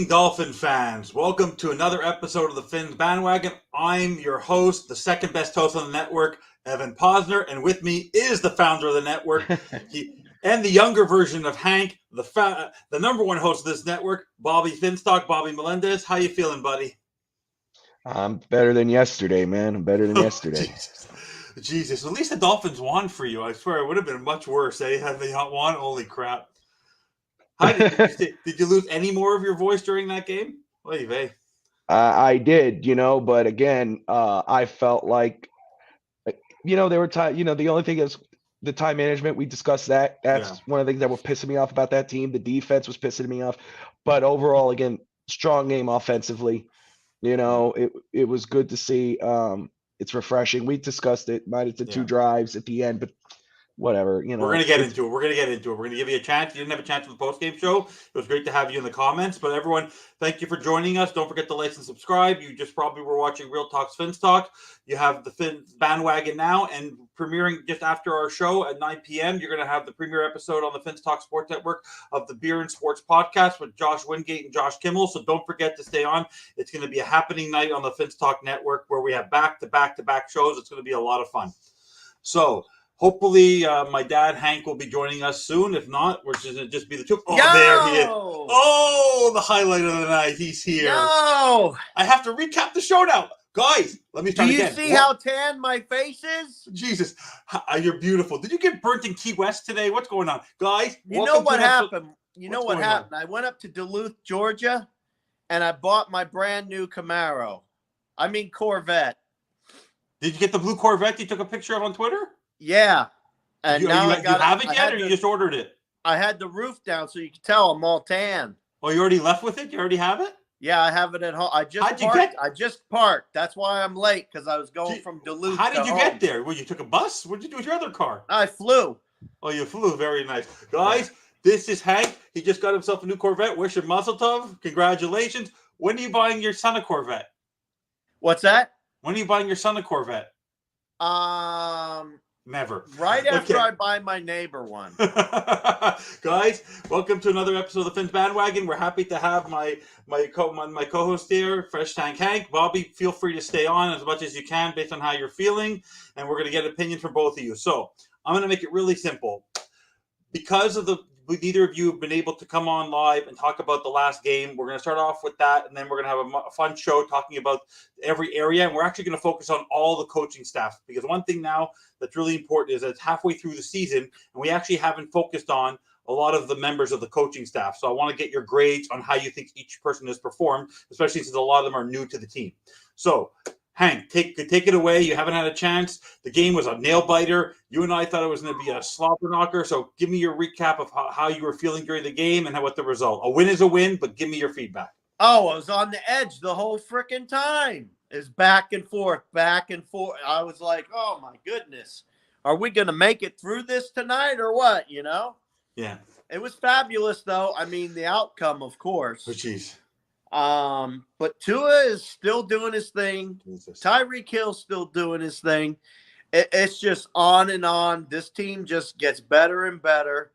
Dolphin fans, welcome to another episode of the Fins Bandwagon. I'm your host, the second best host on the network, Evan Posner, and with me is the founder of the network, and the younger version of Hank, the number one host of this network, Bobby Finstock, Bobby Melendez. How you feeling, buddy? I'm better than yesterday, man. I'm better than yesterday. Jesus. At least the Dolphins won for you. I swear it would have been much worse, had they not won. Holy crap. Did you lose any more of your voice during that game? Oy vey. I did, but again, I felt like, there were time, the only thing is the time management. We discussed that. That's one of the things that were pissing me off about that team. The defense was pissing me off. But overall, again, strong game offensively. It was good to see. It's refreshing. We discussed it, minus the two drives at the end, but whatever, We're going to get into it. We're going to give you a chance. You didn't have a chance for the post-game show. It was great to have you in the comments. But everyone, thank you for joining us. Don't forget to like and subscribe. You just probably were watching Real Talk's Fins Talk. You have the Fins Bandwagon now, and premiering just after our show at 9 p.m., you're going to have the premiere episode on the Fins Talk Sports Network of the Beer and Sports Podcast with Josh Wingate and Josh Kimmel. So don't forget to stay on. It's going to be a happening night on the Fins Talk Network where we have back-to-back shows. It's going to be a lot of fun. So hopefully, my dad, Hank, will be joining us soon. If not, we're just going to just be the two. Oh, there he is. Oh, the highlight of the night. He's here. No. I have to recap the show now. Guys, let me start again. Do you see how tan my face is? Jesus, you're beautiful. Did you get burnt in Key West today? What's going on? Guys, you know what happened? I went up to Duluth, Georgia, and I bought my brand new Corvette. Did you get the blue Corvette you took a picture of on Twitter? Yeah. And you have it yet, or you just ordered it? I had the roof down so you could tell I'm all tan. Oh, you already left with it? You already have it? Yeah, I have it at home. I just parked. That's why I'm late, because I was going from Duluth. How did you get there? Well, you took a bus? What did you do with your other car? I flew. Oh, you flew. Very nice. Guys, this is Hank. He just got himself a new Corvette. Wish him mazel tov. Congratulations. When are you buying your son a Corvette? What's that? When are you buying your son a Corvette? Never. Right after I buy my neighbor one. Guys, welcome to another episode of the Fins Bandwagon. We're happy to have my co-host here, Fresh Tank Hank. Bobby, feel free to stay on as much as you can based on how you're feeling, and we're going to get an opinion from both of you. So I'm going to make it really simple. Because of neither of you have been able to come on live and talk about the last game, we're going to start off with that, and then we're going to have a fun show talking about every area, and we're actually going to focus on all the coaching staff, because one thing now that's really important is that it's halfway through the season, and we actually haven't focused on a lot of the members of the coaching staff. So I want to get your grades on how you think each person has performed, especially since a lot of them are new to the team. So Hank, take it away. You haven't had a chance. The game was a nail-biter. You and I thought it was going to be a slobber knocker. So give me your recap of how you were feeling during the game and what the result. A win is a win, but give me your feedback. Oh, I was on the edge the whole freaking time. It's back and forth, back and forth. I was like, oh, my goodness. Are we going to make it through this tonight or what, Yeah. It was fabulous, though. I mean, the outcome, of course. Oh, jeez. But Tua is still doing his thing. Jesus. Tyreek Hill's still doing his thing. It's just on and on. This team just gets better and better,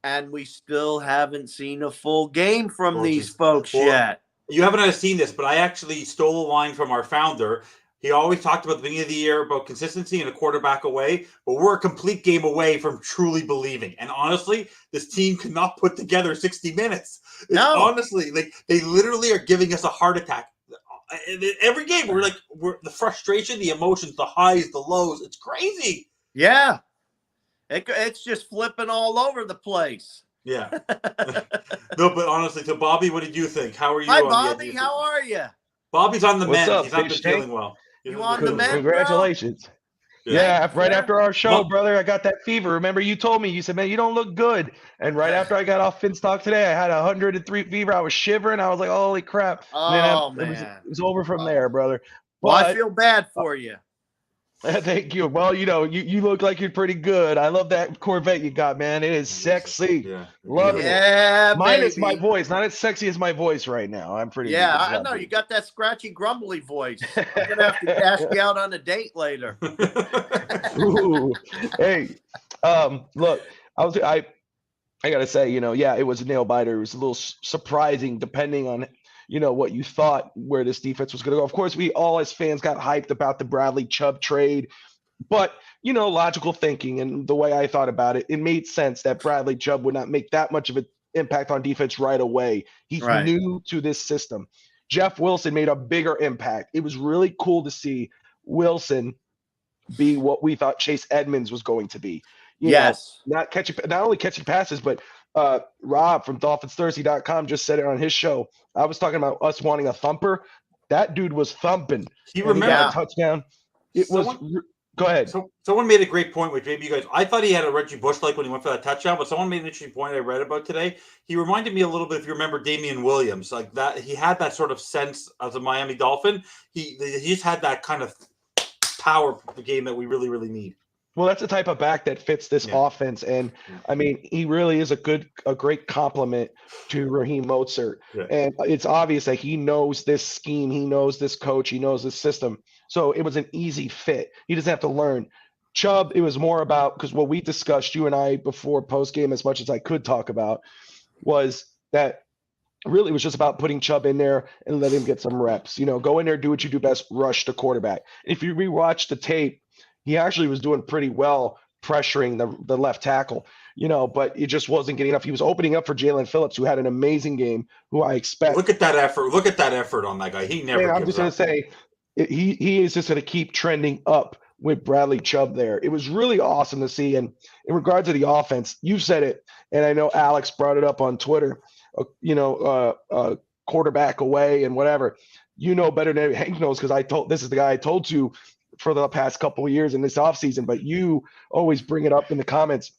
and we still haven't seen a full game from these folks yet. You haven't seen this, but I actually stole a line from our founder. He always talked about the beginning of the year about consistency and a quarterback away, but we're a complete game away from truly believing. And honestly, this team cannot put together 60 minutes. No. Honestly, they literally are giving us a heart attack. Every game, we're the frustration, the emotions, the highs, the lows. It's crazy. Yeah. It's just flipping all over the place. Yeah. No, but honestly, so Bobby, what did you think? How are you? Hi, Bobby. How are you? Bobby's on the What's mend. up, He's not been Fish feeling Tank? well. You on the mend, Congratulations. Bro? Yeah, right after our show, brother, I got that fever. Remember, you told me, you said, man, you don't look good. And right after I got off Finstock today, I had 103 fever. I was shivering. I was like, holy crap. Oh, man. It was over from there, brother. Well, I feel bad for you. Thank you. Well, you look like you're pretty good. I love that Corvette you got, man. It is sexy. Yeah. Love it. Yeah, Mine is my baby. voice, not as sexy as my voice right now. I'm pretty Yeah, good. I know. You got that scratchy, grumbly voice. I'm going to have to ask you out on a date later. Ooh. Hey, look, I gotta say, it was a nail biter. It was a little surprising, depending on what you thought where this defense was going to go. Of course, we all as fans got hyped about the Bradley Chubb trade, but logical thinking and the way I thought about it, it made sense that Bradley Chubb would not make that much of an impact on defense right away. He's new to this system. Jeff Wilson made a bigger impact. It was really cool to see Wilson be what we thought Chase Edmonds was going to be. Yes. Not only catching passes, but Rob from DolphinsThursday.com just said it on his show. I was talking about us wanting a thumper. That dude was thumping. He remembered a touchdown. Go ahead. So someone made a great point, which maybe you guys. I thought he had a Reggie Bush like when he went for that touchdown, but someone made an interesting point I read about today. He reminded me a little bit, if you remember, Damian Williams, like that. He had that sort of sense as a Miami Dolphin. He just had that kind of power game that we really, really need. Well, that's the type of back that fits this offense, and I mean, he really is a great compliment to Raheem Mostert. Yeah. And it's obvious that he knows this scheme, he knows this coach, he knows this system. So it was an easy fit. He doesn't have to learn. Chubb, it was more about, because what we discussed, you and I, before post game, as much as I could talk about, was that really was just about putting Chubb in there and let him get some reps. Go in there, do what you do best, rush the quarterback. If you rewatch the tape, he actually was doing pretty well pressuring the left tackle, but it just wasn't getting enough. He was opening up for Jalen Phillips, who had an amazing game, who I expect. Look at that effort. Look at that effort on that guy. He never. I'm just going to say, he is just going to keep trending up with Bradley Chubb there. It was really awesome to see. And in regard to the offense, you said it, and I know Alex brought it up on Twitter, quarterback away and whatever. Better than Hank knows, because this is the guy I told to for the past couple of years in this offseason, but you always bring it up in the comments.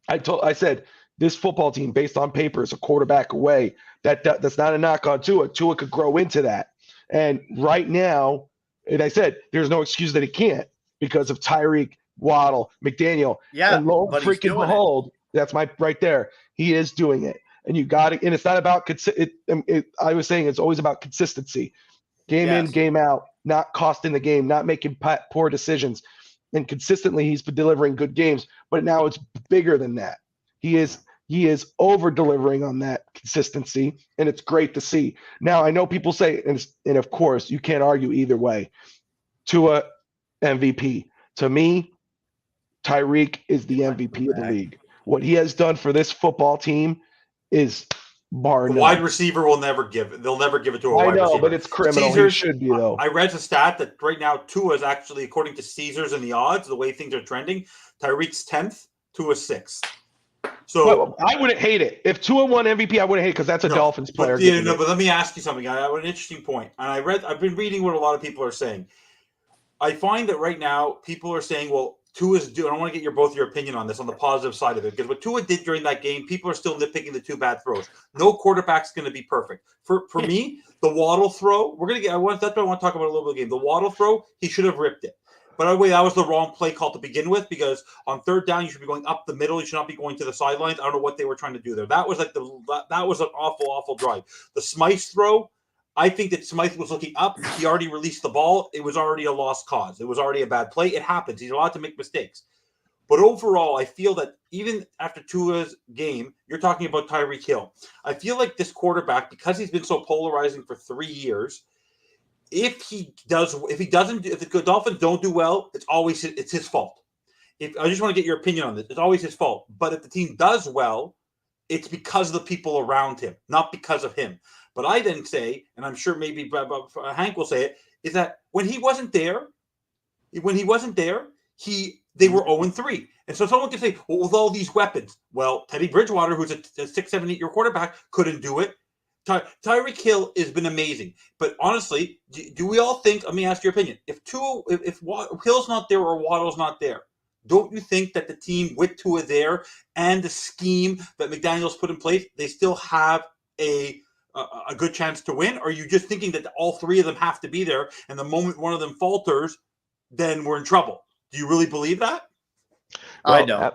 I said this football team, based on paper, is a quarterback away. That's not a knock on Tua. Tua could grow into that. And right now, and I said, there's no excuse that he can't because of Tyreek, Waddle, McDaniel. Yeah, and lo and freaking behold, that's right there. He is doing it. And you got it. And it's not about I was saying it's always about consistency. Game in, game out, not costing the game, not making poor decisions. And consistently, he's been delivering good games. But now it's bigger than that. He is over-delivering on that consistency, and it's great to see. Now, I know people say, and of course, you can't argue either way, Tua MVP. To me, Tyreek is the MVP of the league. What he has done for this football team is bar none. Wide receiver will never give it. They'll never give it to a wide receiver. I know, but it's criminal. He should be, though. I read a stat that right now Tua is actually, according to Caesars and the odds, the way things are trending, Tyreek's 10th, Tua's 6th. So I wouldn't hate it. If Tua won MVP, I wouldn't hate it because that's a Dolphins player. But let me ask you something. I have an interesting point. And I've been reading what a lot of people are saying. I find that right now people are saying, well, Tua's due. I want to get both your opinion on this, on the positive side of it, because what Tua did during that game, people are still nitpicking the 2 bad throws. No quarterback's going to be perfect. For me, the Waddle throw, that's what I want to talk about a little bit of the game. The Waddle throw, he should have ripped it. But by the way, that was the wrong play call to begin with, because on third down, you should be going up the middle. You should not be going to the sidelines. I don't know what they were trying to do there. That was that was an awful, awful drive. The Smythe throw, I think that Smythe was looking up. He already released the ball. It was already a lost cause. It was already a bad play. It happens. He's allowed to make mistakes. But overall, I feel that even after Tua's game, you're talking about Tyreek Hill. I feel like this quarterback, because he's been so polarizing for 3 years, if the Dolphins don't do well, it's his fault. I just want to get your opinion on this. It's always his fault. But if the team does well, it's because of the people around him, not because of him. But I then say, and I'm sure maybe Hank will say it, is that when he wasn't there, they were 0-3. And so someone can say, well, with all these weapons, well, Teddy Bridgewater, who's a 6, 7, 8 year quarterback, couldn't do it. Tyreek Hill has been amazing. But honestly, do we all think, let me ask your opinion, if Hill's not there or Waddle's not there, don't you think that the team with Tua there and the scheme that McDaniel's put in place, they still have a good chance to win? Or are you just thinking that all 3 of them have to be there, and the moment one of them falters, then we're in trouble? Do you really believe that? I don't.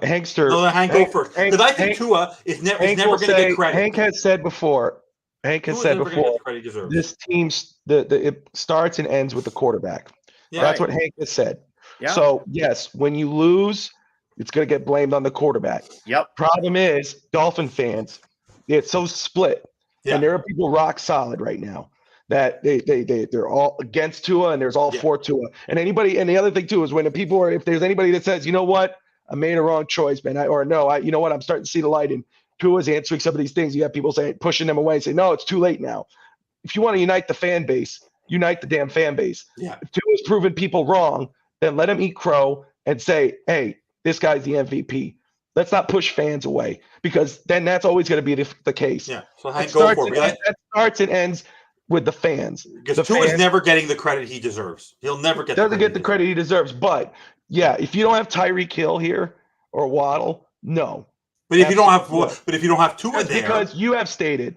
Hankster. No, Hank, go first. Because I think Tua is never going to get credit. Hank has said before. This team, it starts and ends with the quarterback. Yeah, that's what Hank has said. Yeah. So yes, when you lose, it's going to get blamed on the quarterback. Yep. Problem is, Dolphin fans, it's so split. And there are people rock solid right now that they're all against Tua and there's all for Tua. And the other thing too is when if there's anybody that says, you know what, I made a wrong choice, man, you know what, I'm starting to see the light and Tua's answering some of these things. You have people saying, pushing them away and say, no, it's too late now. If you want to unite the fan base, unite the damn fan base. Yeah. If Tua's proven people wrong, then let him eat crow and say, hey, this guy's the MVP. Let's not push fans away because then that's always going to be the case. Yeah. So that starts and ends with the fans. Because Tua's never getting the credit he deserves. He'll never get the credit he deserves. But yeah, if you don't have Tyreek Hill here or Waddle, no. But if you don't have Tua there, because you have stated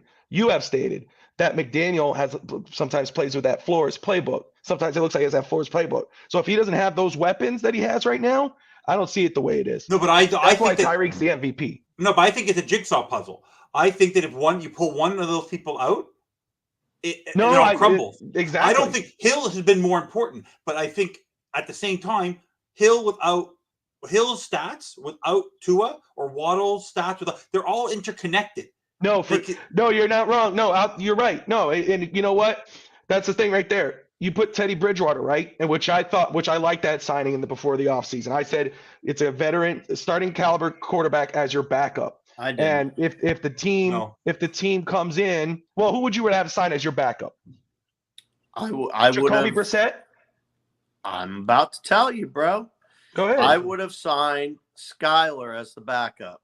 that McDaniel sometimes plays with that Flores playbook. Sometimes it looks like he has that Flores playbook. So if he doesn't have those weapons that he has right now, I don't see it the way it is. No, but I think why Tyreek's the MVP. No, but I think it's a jigsaw puzzle. I think that if you pull one of those people out, it crumbles. Exactly. I don't think Hill has been more important, but I think at the same time, Hill's stats without Tua or Waddle's stats they're all interconnected. No, you're not wrong. No, you're right. No, and you know what? That's the thing right there. You put Teddy Bridgewater, right? And which I liked that signing before the offseason. I said it's a veteran starting caliber quarterback as your backup. I did. And if the team comes in, well, who would you have sign as your backup? I would have. Jacoby Brissett? I'm about to tell you, bro. Go ahead. I would have signed Skyler as the backup.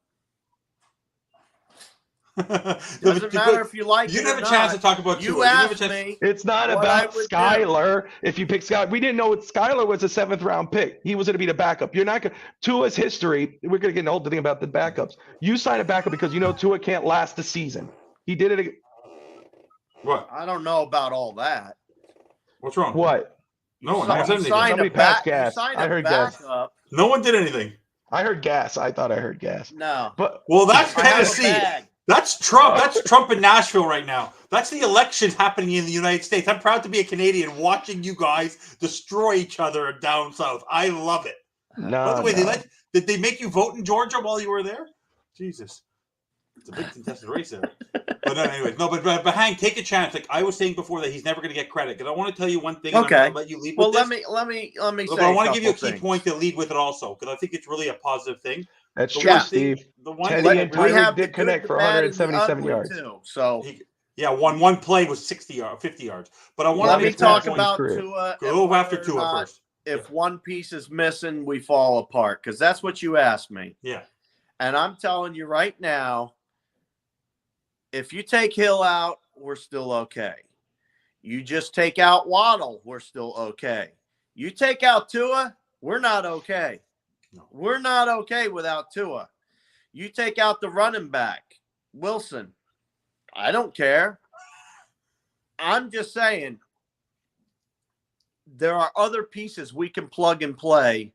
Doesn't matter if you like it or not. You have a chance to talk about Tua. You asked me. It's not about Skyler. If you pick Skyler, we didn't know Skyler was a 7th round pick. He was going to be the backup. You're not going Tua's history. We're going to get an old thing about the backups. You sign a backup because you know Tua can't last the season. He did it. What? I don't know about all that. What's wrong? What? No one said anything. Somebody passed gas. I heard gas. No one did anything. I heard gas. I thought I heard gas. No. Well, that's Tennessee. That's Trump. That's Trump in Nashville right now. That's the election happening in the United States. I'm proud to be a Canadian watching you guys destroy each other down south. I love it. By the way, did they make you vote in Georgia while you were there? Jesus. It's a big contested race there. But anyways, but Hank, take a chance. Like I was saying before, that he's never going to get credit. Because I want to tell you one thing. Okay. And I'm going to let you lead with this. Let me say. But I want to give you a key point to lead with it also, because I think it's really a positive thing. That's true, Steve. Teddy and Tyreek did connect for 177 yards. Too, so one play was 50 yards. But I want let me talk about Tua. Go after Tua first. If one piece is missing, we fall apart, because that's what you asked me. Yeah. And I'm telling you right now, if you take Hill out, we're still okay. You just take out Waddle, we're still okay. You take out Tua, we're not okay. No. We're not okay without Tua. You take out the running back, Wilson, I don't care. I'm just saying there are other pieces we can plug and play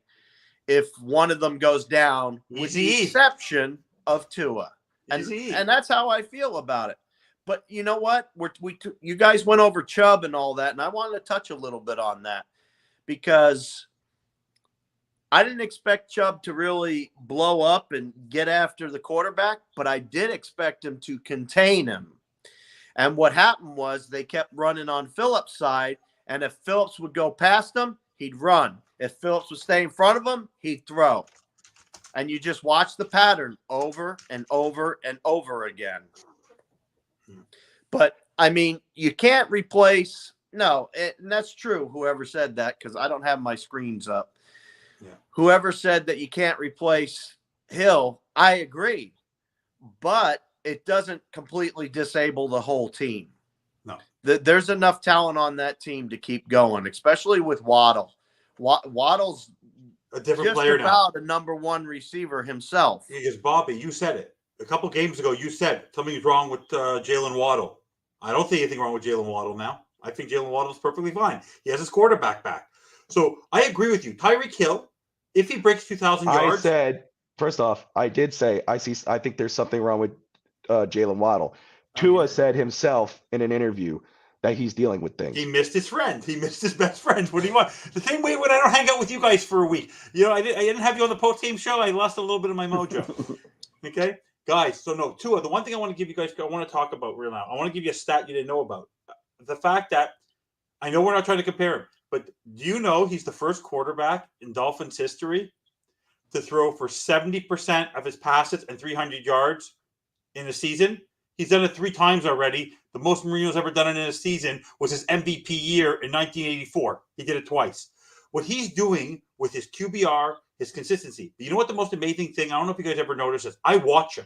if one of them goes down, with the exception of Tua. And that's how I feel about it. But you know what? You guys went over Chubb and all that, and I wanted to touch a little bit on that because I didn't expect Chubb to really blow up and get after the quarterback, but I did expect him to contain him. And what happened was they kept running on Phillips' side, and if Phillips would go past him, he'd run. If Phillips would stay in front of him, he'd throw. And you just watch the pattern over and over and over again. But, I mean, you can't replace – no, and that's true, whoever said that, because I don't have my screens up. Yeah. Whoever said that you can't replace Hill, I agree. But it doesn't completely disable the whole team. No. There's enough talent on that team to keep going, especially with Waddle. Waddle's a different just player about now. A number one receiver himself. Because Bobby, you said it a couple games ago. You said something's wrong with Jalen Waddle. I don't think anything wrong with Jalen Waddle now. I think Jalen Waddle is perfectly fine. He has his quarterback back. So I agree with you. Tyreek Hill, if he breaks 2,000 yards, I said first off, I did say I think there's something wrong with Jalen Waddle. Tua said himself in an interview that he's dealing with things. He missed his friend. He missed his best friend. What do you want? The same way when I don't hang out with you guys for a week. You know, I didn't have you on the post-game show. I lost a little bit of my mojo. Okay? Guys, so no, Tua, the one thing I want to give you guys, I want to talk about real now. I want to give you a stat you didn't know about. The fact that, I know we're not trying to compare him, but do you know he's the first quarterback in Dolphins history to throw for 70% of his passes and 300 yards in a season? He's done it 3 times already. The most Marino's ever done it in a season was his MVP year in 1984. He did it twice. What he's doing with his QBR, his consistency. You know what the most amazing thing? I don't know if you guys ever noticed this. I watch him.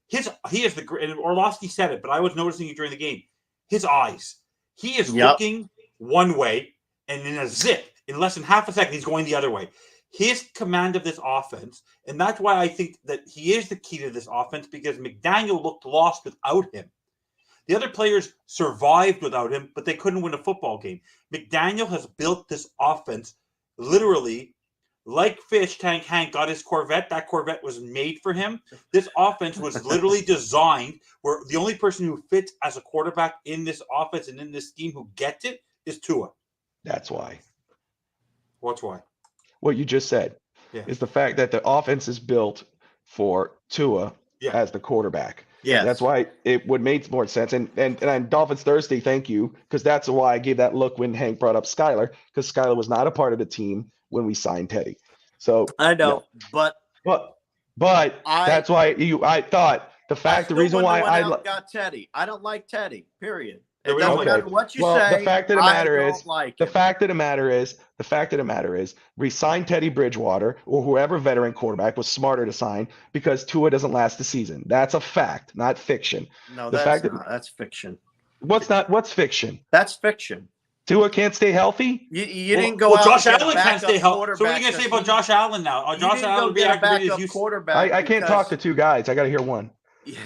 He is the great. And Orlovsky said it, but I was noticing it during the game. His eyes. He is looking one way, and in a zip, in less than half a second, he's going the other way. His command of this offense, and that's why I think that he is the key to this offense, because McDaniel looked lost without him. The other players survived without him, but they couldn't win a football game. McDaniel has built this offense literally like Fish Tank Hank got his Corvette. That Corvette was made for him. This offense was literally designed where the only person who fits as a quarterback in this offense and in this scheme who gets it is Tua. That's why. What's why? What you just said is the fact that the offense is built for Tua as the quarterback. Yeah, that's why it would make more sense. And I'm Dolphins Thursday, thank you, because that's why I gave that look when Hank brought up Skyler, because Skyler was not a part of the team when we signed Teddy. So I know, but that's why I thought the reason why I got Teddy. I don't like Teddy. Period. It doesn't matter what you say. The fact of the matter is, we signed Teddy Bridgewater or whoever veteran quarterback was smarter to sign because Tua doesn't last the season. That's a fact, not fiction. No, that's fiction. What's fiction? That's fiction. Tua can't stay healthy. You didn't go out. Josh Allen can't stay healthy. So what are you going to say about Josh Allen now? Josh Allen get a backup quarterback. I can't talk to 2 guys. I got to hear one. Yeah.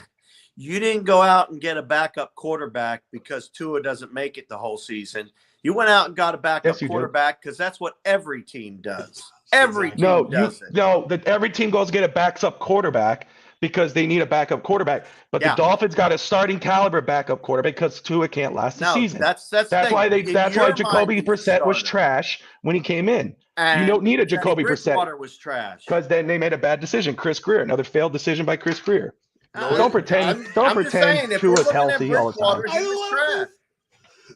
You didn't go out and get a backup quarterback because Tua doesn't make it the whole season. You went out and got a backup quarterback because that's what every team does. Every team does it. No, every team goes get a backup quarterback because they need a backup quarterback. But the Dolphins got a starting caliber backup quarterback because Tua can't last the season. That's why Jacoby Brissett was trash when he came in. And you don't need a Jacoby Brissett. Was trash because then they made a bad decision. Chris Greer, another failed decision by Chris Greer. Don't pretend Tua's healthy all the time. I love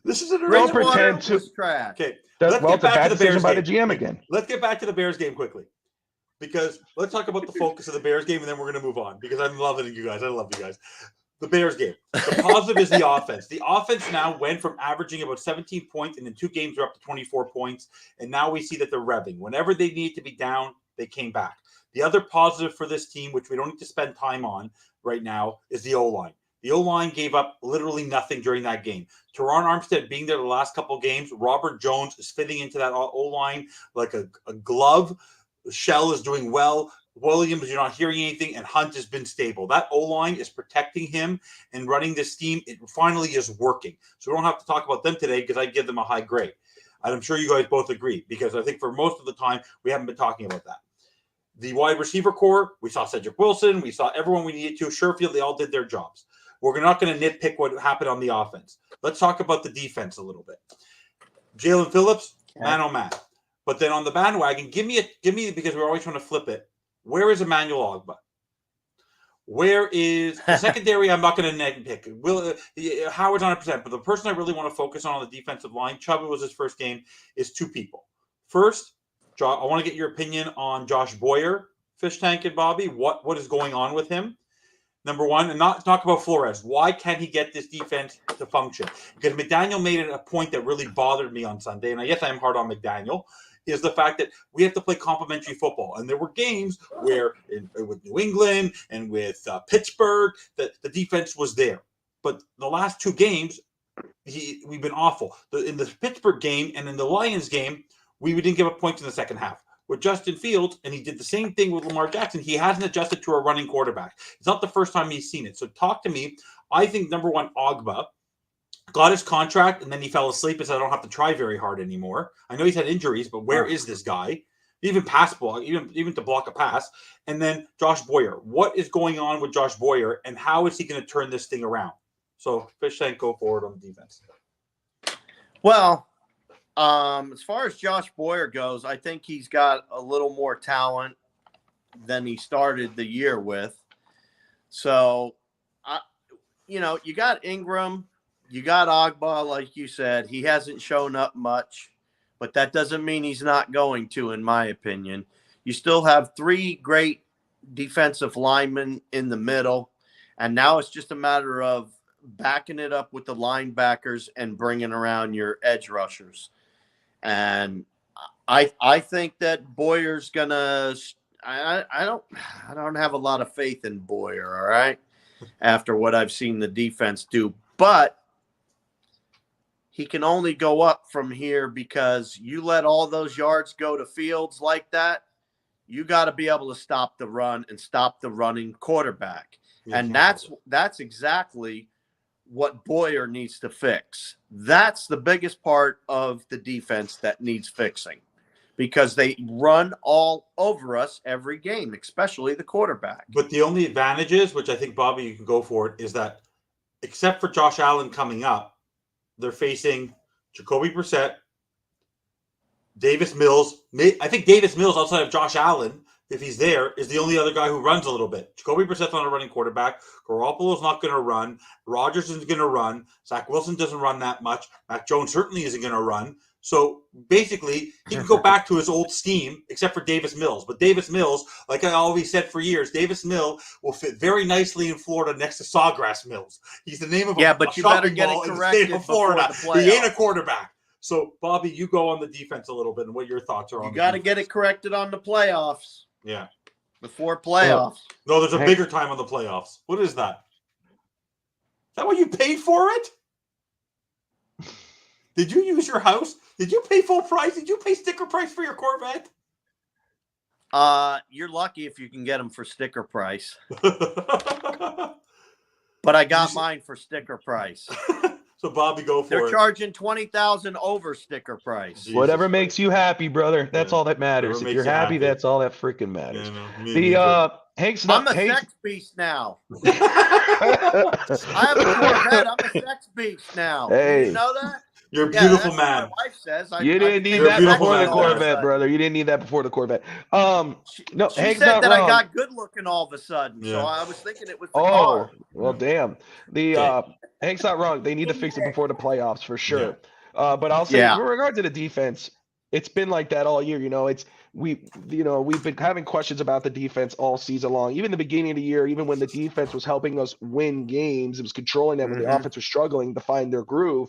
this is don't pretend to trash. Okay, it's a bad decision by the GM again. Let's get back to the Bears game quickly, because let's talk about the focus of the Bears game, and then we're going to move on because I'm loving you guys. I love you guys. The Bears game. The positive is the offense. The offense now went from averaging about 17 points, and in 2 games they're up to 24 points, and now we see that they're revving. Whenever they needed to be down, they came back. The other positive for this team, which we don't need to spend time on right now, is the O-line. The O-line gave up literally nothing during that game. Teron Armstead being there the last couple of games, Robert Jones is fitting into that O-line like a glove. Shell is doing well. Williams, you're not hearing anything, and Hunt has been stable. That O-line is protecting him and running this team. It finally is working. So we don't have to talk about them today because I give them a high grade. And I'm sure you guys both agree because I think for most of the time we haven't been talking about that. The wide receiver core, we saw Cedric Wilson. We saw everyone we needed to. Sherfield, they all did their jobs. We're not going to nitpick what happened on the offense. Let's talk about the defense a little bit. Jalen Phillips, man oh man. But then on the bandwagon, give me because we're always trying to flip it. Where is Emmanuel Ogbah? Where is the secondary? I'm not going to nitpick. Howard's 100%, but the person I really want to focus on the defensive line, Chubb was his first game, is 2 people. First, I want to get your opinion on Josh Boyer, Fish Tank and Bobby. What is going on with him? Number one, and not talk about Flores. Why can't he get this defense to function? Because McDaniel made it a point that really bothered me on Sunday, and I guess I'm hard on McDaniel, is the fact that we have to play complementary football. And there were games where with New England and with Pittsburgh, that the defense was there. But the last 2 games, we've been awful. In the Pittsburgh game and in the Lions game, we didn't give up points in the second half. With Justin Fields, and he did the same thing with Lamar Jackson, he hasn't adjusted to a running quarterback. It's not the first time he's seen it. So talk to me. I think, number one, Ogbah got his contract, and then he fell asleep and said, I don't have to try very hard anymore. I know he's had injuries, but where is this guy? Even pass block, even to block a pass. And then Josh Boyer. What is going on with Josh Boyer, and how is he going to turn this thing around? So, Fish Tank, go forward on the defense. Well, as far as Josh Boyer goes, I think he's got a little more talent than he started the year with. So, you got Ingram, you got Agba, like you said. He hasn't shown up much, but that doesn't mean he's not going to, in my opinion. You still have 3 great defensive linemen in the middle, and now it's just a matter of backing it up with the linebackers and bringing around your edge rushers. And I think that Boyer's gonna. I don't have a lot of faith in Boyer. All right, after what I've seen the defense do, but he can only go up from here because you let all those yards go to Fields like that. You got to be able to stop the run and stop the running quarterback, and that's exactly what Boyer needs to fix. That's the biggest part of the defense that needs fixing, because they run all over us every game, especially the quarterback. But the only advantage is, which I think, Bobby, you can go for it, is that except for Josh Allen coming up, they're facing Jacoby Brissett, Davis Mills. I think Davis Mills, outside of Josh Allen, if he's there, is the only other guy who runs a little bit. Jacoby Brissett's not a running quarterback. Garoppolo's not going to run. Rodgers isn't going to run. Zach Wilson doesn't run that much. Mac Jones certainly isn't going to run. So basically, he can go back to his old scheme, except for Davis Mills. But Davis Mills, like I always said for years, Davis Mills will fit very nicely in Florida next to Sawgrass Mills. He's the name of a but you better get it corrected in the state of Florida. Before the He ain't a quarterback. So, Bobby, you go on the defense a little bit and what your thoughts are on. You got to get it corrected on the playoffs. Yeah. Before playoffs. No, there's a bigger time on the playoffs. What is that? Is that what you paid for it? Did you use your house? Did you pay full price? Did you pay sticker price for your Corvette? You're lucky if you can get them for sticker price. But I got mine for sticker price. So, Bobby, go for it. They're charging $20,000 over sticker price. Jesus. Whatever makes you happy, brother. That's all that matters. If you're happy, that's all that freaking matters. Hank's not. I'm a sex beast now. I have a Corvette. I'm a sex beast now. Hey. You know that? You're a beautiful man. What my wife says. You didn't need that before the Corvette, brother. You didn't need that before the Corvette. No, she Hank's said not that wrong. I got good looking all of a sudden, so I was thinking it was the car. Well, damn. Hank's not wrong. They need to fix it before the playoffs for sure. But I'll say, in regard to the defense, it's been like that all year. We've been having questions about the defense all season long. Even the beginning of the year, even when the defense was helping us win games, it was controlling them when the offense was struggling to find their groove.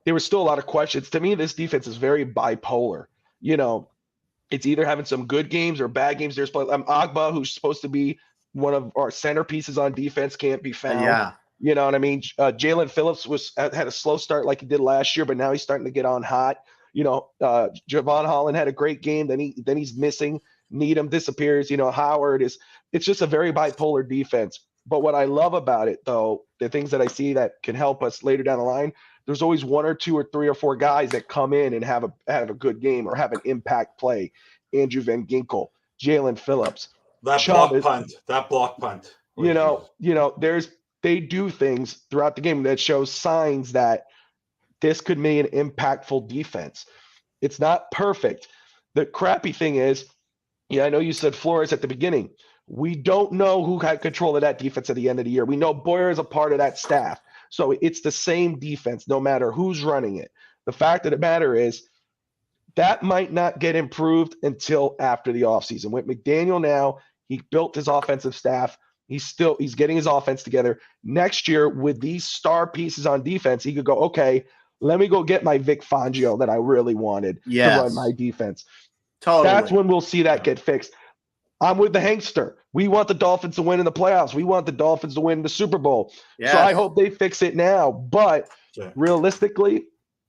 There was still a lot of questions. To me, this defense is very bipolar. It's either having some good games or bad games. There's Agba, who's supposed to be one of our centerpieces on defense, can't be found. Yeah. You know what I mean? Jalen Phillips had a slow start like he did last year, but now he's starting to get on hot. Javon Holland had a great game. Then he's missing. Needham disappears. Howard is. It's just a very bipolar defense. But what I love about it, though, the things that I see that can help us later down the line, there's always 1 or 2 or 3 or 4 guys that come in and have a good game or have an impact play. Andrew Van Ginkel, Jalen Phillips. That block punt. They do things throughout the game that shows signs that this could be an impactful defense. It's not perfect. The crappy thing is, I know you said Flores at the beginning. We don't know who had control of that defense at the end of the year. We know Boyer is a part of that staff. So it's the same defense no matter who's running it. The fact of the matter is that might not get improved until after the offseason. With McDaniel now, he built his offensive staff. He's getting his offense together. Next year, with these star pieces on defense, he could go, okay, let me go get my Vic Fangio that I really wanted to run my defense. Totally. That's when we'll see that get fixed. I'm with the Hankster. We want the Dolphins to win in the playoffs. We want the Dolphins to win the Super Bowl. Yes. So I hope they fix it now. But realistically,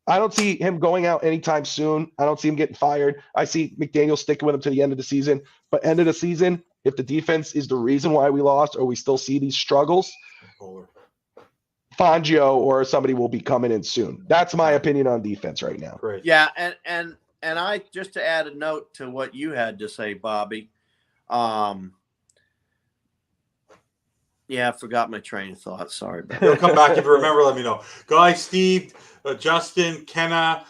I don't see him going out anytime soon. I don't see him getting fired. I see McDaniel sticking with him to the end of the season. But end of the season, if the defense is the reason why we lost or we still see these struggles, Fangio or somebody will be coming in soon. That's my opinion on defense right now. Great. Yeah, and I, just to add a note to what you had to say, Bobby, I forgot my train of thought. Sorry about that. It'll come back if you remember. Let me know, guys. Steve, Justin, Kenna,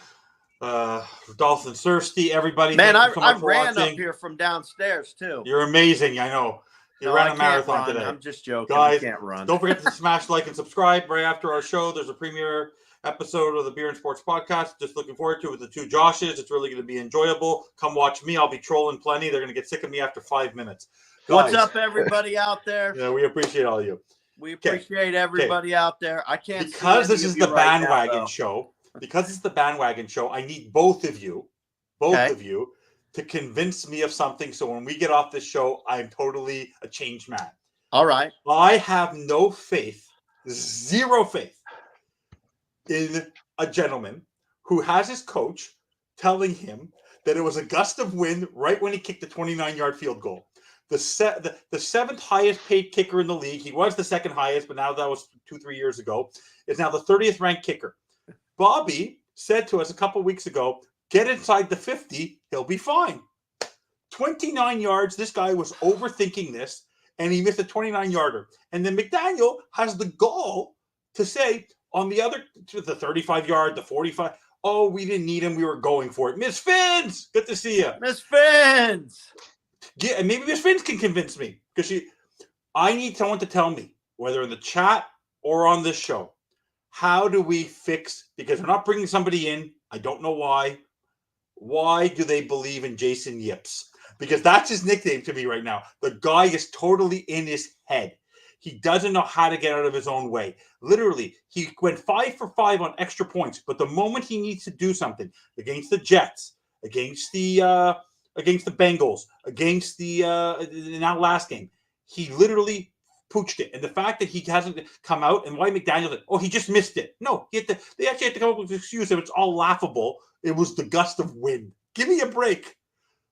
Dolphin Thirsty, everybody. Man, I ran up here from downstairs too. You're amazing. I know. You ran a marathon today. I'm just joking. Guys, I can't run. Don't forget to smash like and subscribe right after our show. There's a premiere episode of the Beer and Sports Podcast. Just looking forward to it with the two Joshes. It's really going to be enjoyable. Come watch me. I'll be trolling plenty. They're going to get sick of me after 5 minutes. Guys, what's up, everybody out there? Yeah, we appreciate all of you. We appreciate everybody out there. I can't because this is the bandwagon show. Because it's the bandwagon show, I need both of you to convince me of something. So when we get off this show, I'm totally a changed man. All right. I have no faith, zero faith in a gentleman who has his coach telling him that it was a gust of wind right when he kicked the 29-yard field goal. The seventh highest paid kicker in the league. He was the second highest, but now that was 2-3 years ago. Is now the 30th ranked kicker. Bobby said to us a couple weeks ago, get inside the 50, he'll be fine. 29 yards, this guy was overthinking this, and he missed a 29-yarder. And then McDaniel has the gall to say on the other, the 35-yard, the 45, oh, we didn't need him, we were going for it. Miss Fins, good to see you. Miss Fins. Yeah, and maybe Miss Fins can convince me, because I need someone to tell me, whether in the chat or on this show, how do we fix, because we're not bringing somebody in, I don't know why. Why do they believe in Jason Yips? Because that's his nickname to me right now. The guy is totally in his head. He doesn't know how to get out of his own way. Literally, he went 5 for 5 on extra points, but the moment he needs to do something against the Jets, against the Bengals, against the now last game, he literally pooched it. And the fact that he hasn't come out, and why McDaniel did, he just missed it. No, they actually had to come up with an excuse that it's all laughable. It was the gust of wind. Give me a break.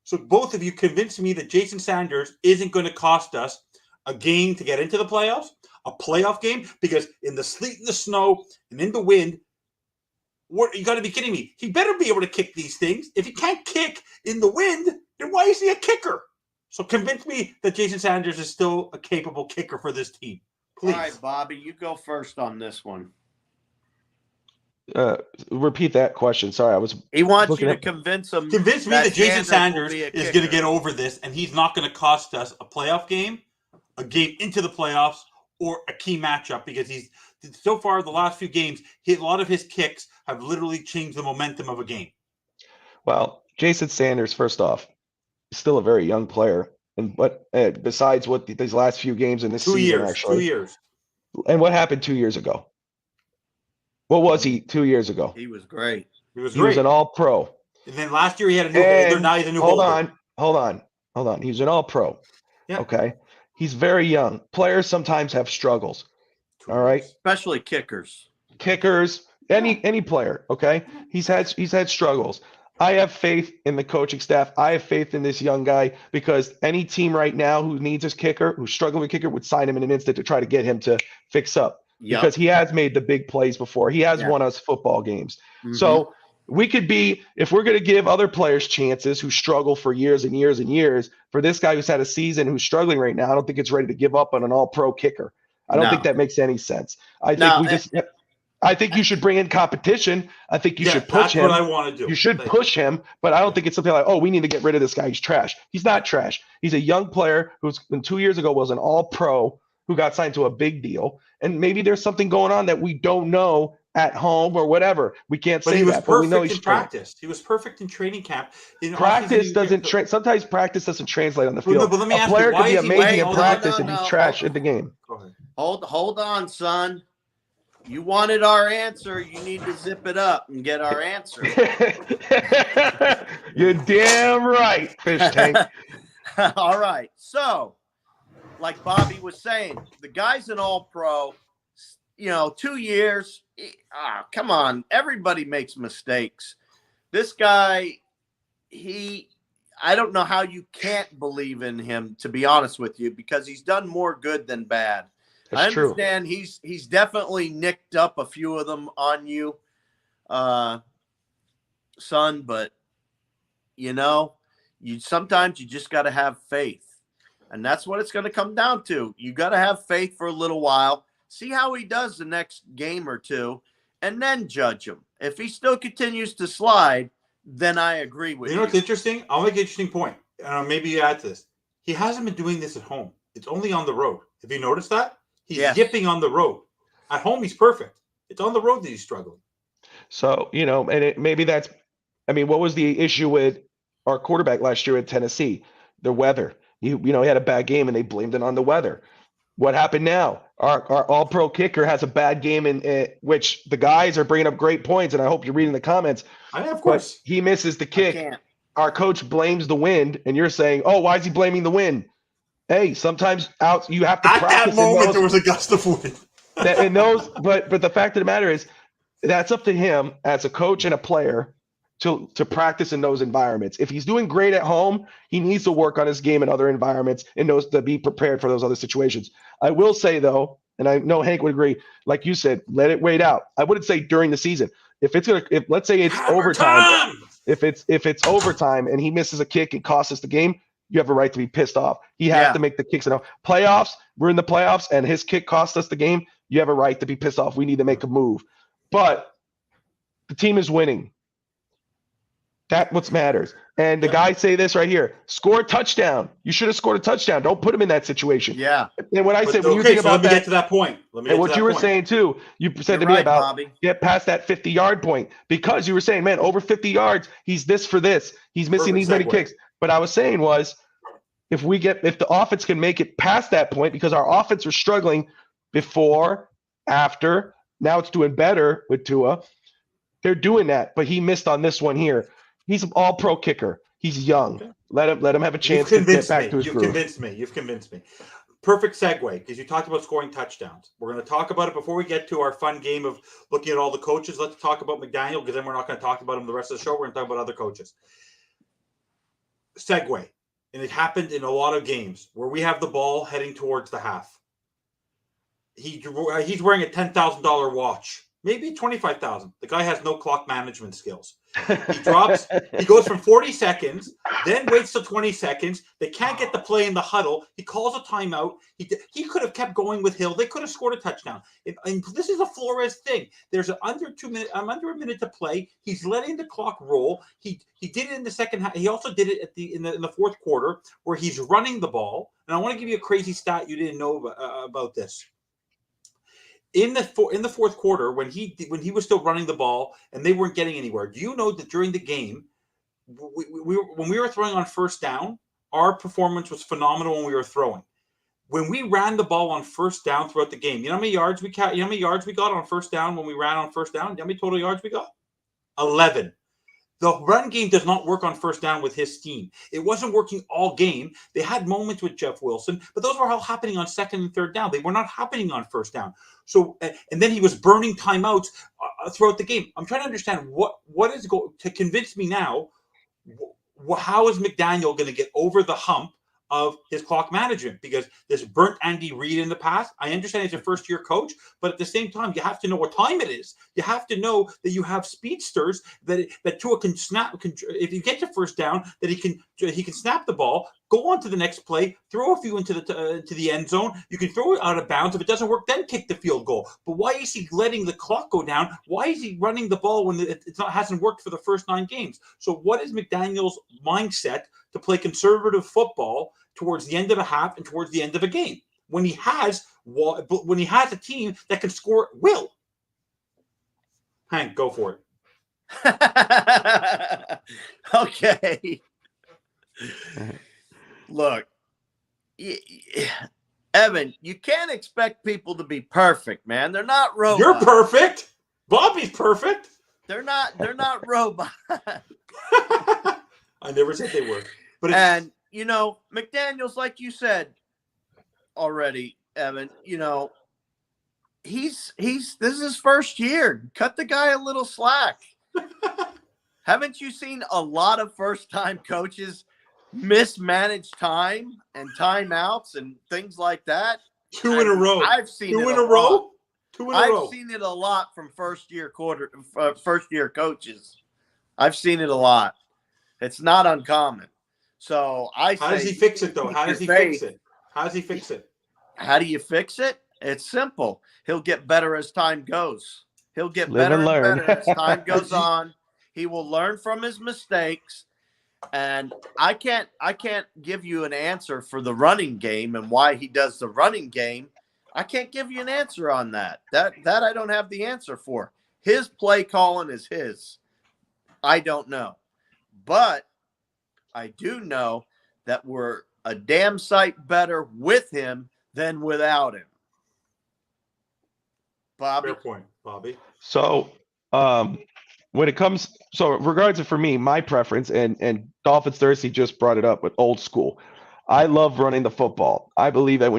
So both of you convinced me that Jason Sanders isn't going to cost us a game to get into the playoffs, a playoff game, because in the sleet and the snow and in the wind, you got to be kidding me. He better be able to kick these things. If he can't kick in the wind, then why is he a kicker? So convince me that Jason Sanders is still a capable kicker for this team. Please. All right, Bobby, you go first on this one. Repeat that question. Sorry, I was. He wants you to convince him. Convince me that Jason Sanders is going to get over this, and he's not going to cost us a playoff game, a game into the playoffs, or a key matchup, because he's so far the last few games, a lot of his kicks have literally changed the momentum of a game. Well, Jason Sanders, first off, is still a very young player, and besides what these last few games in this season, actually, 2 years. And what happened 2 years ago? What was he 2 years ago? He was great. He was an all-pro. And then last year he had a new holder. Now he's a new holder. Hold on. He's an all-pro. Yeah. Okay. He's very young. Players sometimes have struggles. All right. Especially kickers. Any player. Okay. He's had struggles. I have faith in the coaching staff. I have faith in this young guy, because any team right now who needs his kicker, who's struggling with kicker, would sign him in an instant to try to get him to fix up. Yep. Because he has made the big plays before. He has won us football games. Mm-hmm. So we could be, if we're going to give other players chances who struggle for years and years and years, for this guy who's had a season who's struggling right now, I don't think it's ready to give up on an all-pro kicker. I don't think that makes any sense. I think you should bring in competition. I think you should push him. That's what I want to do. You should push him, but I don't think it's something like, we need to get rid of this guy. He's trash. He's not trash. He's a young player who's 2 years ago was an all-pro who got signed to a big deal. And maybe there's something going on that we don't know at home or whatever. We can't say that, but we know he's in practice. He was perfect in training camp. Practice doesn't sometimes practice doesn't translate on the field. But let me ask you, a player could be amazing in practice and he's trash at the game. Go ahead. Hold on, son. You wanted our answer. You need to zip it up and get our answer. You're damn right, Fish Tank. All right. So, like Bobby was saying, the guy's an all-pro, 2 years. Come on. Everybody makes mistakes. This guy, I don't know how you can't believe in him, to be honest with you, because he's done more good than bad. That's I understand true. He's definitely nicked up a few of them on you, son, but, sometimes you just got to have faith. And that's what it's going to come down to. You got to have faith for a little while, see how he does the next game or two, and then judge him. If he still continues to slide, then I agree with you. You know what's interesting? I'll make an interesting point. Maybe you add to this. He hasn't been doing this at home. It's only on the road. Have you noticed that? He's Yes. yipping on the road. At home, he's perfect. It's on the road that he's struggling. So, and maybe that's, what was the issue with our quarterback last year at Tennessee? The weather. He had a bad game and they blamed it on the weather. What happened now? Our all-pro kicker has a bad game in which the guys are bringing up great points, and I hope you're reading the comments. Of course. But he misses the kick. Our coach blames the wind, and you're saying, oh, why is he blaming the wind? Hey, sometimes you have to practice. At that moment, there was a gust of wind. But the fact of the matter is, that's up to him as a coach and a player to practice in those environments. If he's doing great at home, he needs to work on his game in other environments and knows to be prepared for those other situations. I will say, though, and I know Hank would agree, like you said, let it wait out. I wouldn't say during the season. If let's say it's overtime, if it's overtime and he misses a kick and costs us the game, you have a right to be pissed off. He has to make the kicks. Playoffs, we're in the playoffs, and his kick cost us the game. You have a right to be pissed off. We need to make a move. But the team is winning. That's what matters. And the guys say this right here: score a touchdown. You should have scored a touchdown. Don't put him in that situation. Yeah. And when you think about let me get to that point. And what you were saying too, you said to me about Bobby, get past that 50-yard point, because you were saying, man, over 50 yards, he's this for this. He's missing these many kicks. But I was saying was, if the offense can make it past that point, because our offense was struggling before, after, now it's doing better with Tua. They're doing that, but he missed on this one here. He's an all-pro kicker. He's young. Okay. Let him have a chance to get back to his groove. You've convinced me. Perfect segue, because you talked about scoring touchdowns. We're going to talk about it before we get to our fun game of looking at all the coaches. Let's talk about McDaniel, because then we're not going to talk about him the rest of the show. We're going to talk about other coaches. Segue. And it happened in a lot of games where we have the ball heading towards the half. He's wearing a $10,000 watch. Maybe 25,000. The guy has no clock management skills. He goes from 40 seconds, then waits till 20 seconds. They can't get the play in the huddle. He calls a timeout. He could have kept going with Hill. They could have scored a touchdown. And this is a Flores thing. There's under a minute to play. He's letting the clock roll. He did it in the second half. He also did it in the fourth quarter, where he's running the ball. And I want to give you a crazy stat you didn't know about this. In the fourth quarter, when he was still running the ball and they weren't getting anywhere, do you know that during the game, when we were throwing on first down, our performance was phenomenal when we were throwing. When we ran the ball on first down throughout the game, you know how many yards we got on first down when we ran on first down? You know how many total yards we got? 11. The run game does not work on first down with his team. It wasn't working all game. They had moments with Jeff Wilson, but those were all happening on second and third down. They were not happening on first down. So, and then he was burning timeouts throughout the game. I'm trying to understand what is going to convince me now. How is McDaniel going to get over the hump of his clock management? Because this burnt Andy Reid in the past. I understand he's a first-year coach, but at the same time, you have to know what time it is. You have to know that you have speedsters that Tua can snap. If you get to first down, that he can snap the ball, go on to the next play, throw a few into the end zone. You can throw it out of bounds. If it doesn't work, then kick the field goal. But why is he letting the clock go down? Why is he running the ball when it hasn't worked for the first 9 games? So what is McDaniel's mindset to play conservative football towards the end of a half and towards the end of a game when he has a team that can score at will? Hank, go for it. Okay. Look, Evan, you can't expect people to be perfect, man. They're not robots. You're perfect. Bobby's perfect. They're not robots. I never said they were. But McDaniel's, like you said already, Evan, this is his first year. Cut the guy a little slack. Haven't you seen a lot of first-time coaches mismanage time and timeouts and things like that? 2 in a row. I've seen 2 it in a row. 2 in a row. I've seen it a lot from first-year coaches. I've seen it a lot. It's not uncommon. So how does he fix it, though? How does he fix it? How do you fix it? It's simple. He'll get better as time goes. He'll get better and better as time goes on. He will learn from his mistakes. And I can't give you an answer for the running game and why he does the running game. I can't give you an answer on that. That I don't have the answer for. His play calling is his. I don't know. But I do know that we're a damn sight better with him than without him. Bobby? Fair point, Bobby. So, when it comes, so regards to for me, my preference, and Dolphins Thirsty just brought it up with old school. I love running the football. I believe that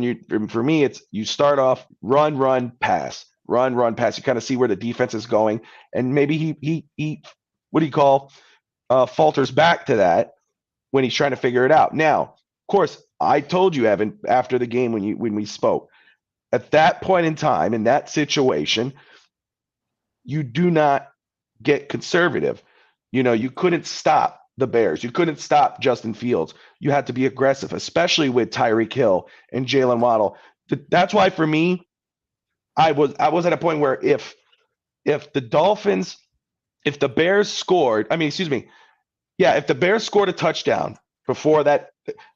for me, it's you start off run, pass, run, pass. You kind of see where the defense is going, and maybe he what do you call falters back to that when he's trying to figure it out. Now, of course, I told you, Evan, after the game when we spoke, at that point in time, in that situation, you do not get conservative. You couldn't stop the Bears. You couldn't stop Justin Fields. You had to be aggressive, especially with Tyreek Hill and Jalen Waddle. That's why for me, I was at a point where if the Bears scored, if the Bears scored a touchdown before that,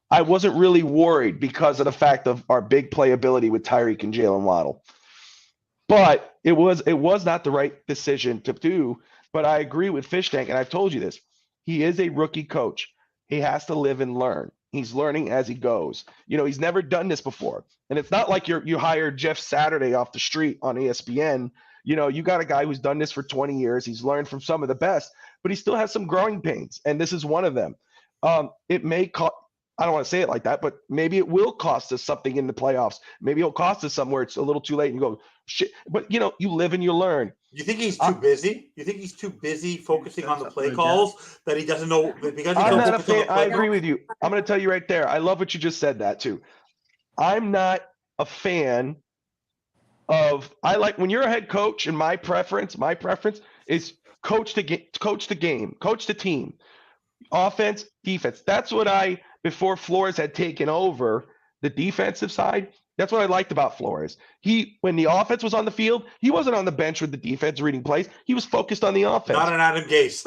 I wasn't really worried because of the fact of our big playability with Tyreek and Jalen Waddle. But it was not the right decision to do. But I agree with Fish Tank, and I've told you this. He is a rookie coach. He has to live and learn. He's learning as he goes. He's never done this before. And it's not like you hired Jeff Saturday off the street on ESPN. You got a guy who's done this for 20 years. He's learned from some of the best, but he still has some growing pains, and this is one of them. It may cost, I don't want to say it like that, but maybe it will cost us something in the playoffs. Maybe it'll cost us somewhere it's a little too late and you go, shit. But, you live and you learn. You think he's too busy? You think he's too busy focusing on the play calls that he doesn't know? Because I'm not a fan. I agree with you. I'm going to tell you right there. I love what you just said that too. I'm not a fan of. I like when you're a head coach, and my preference is coach the game, coach the team, offense, defense. That's what before Flores had taken over the defensive side. That's what I liked about Flores. When the offense was on the field, he wasn't on the bench with the defense reading plays. He was focused on the offense. Not an Adam Gase.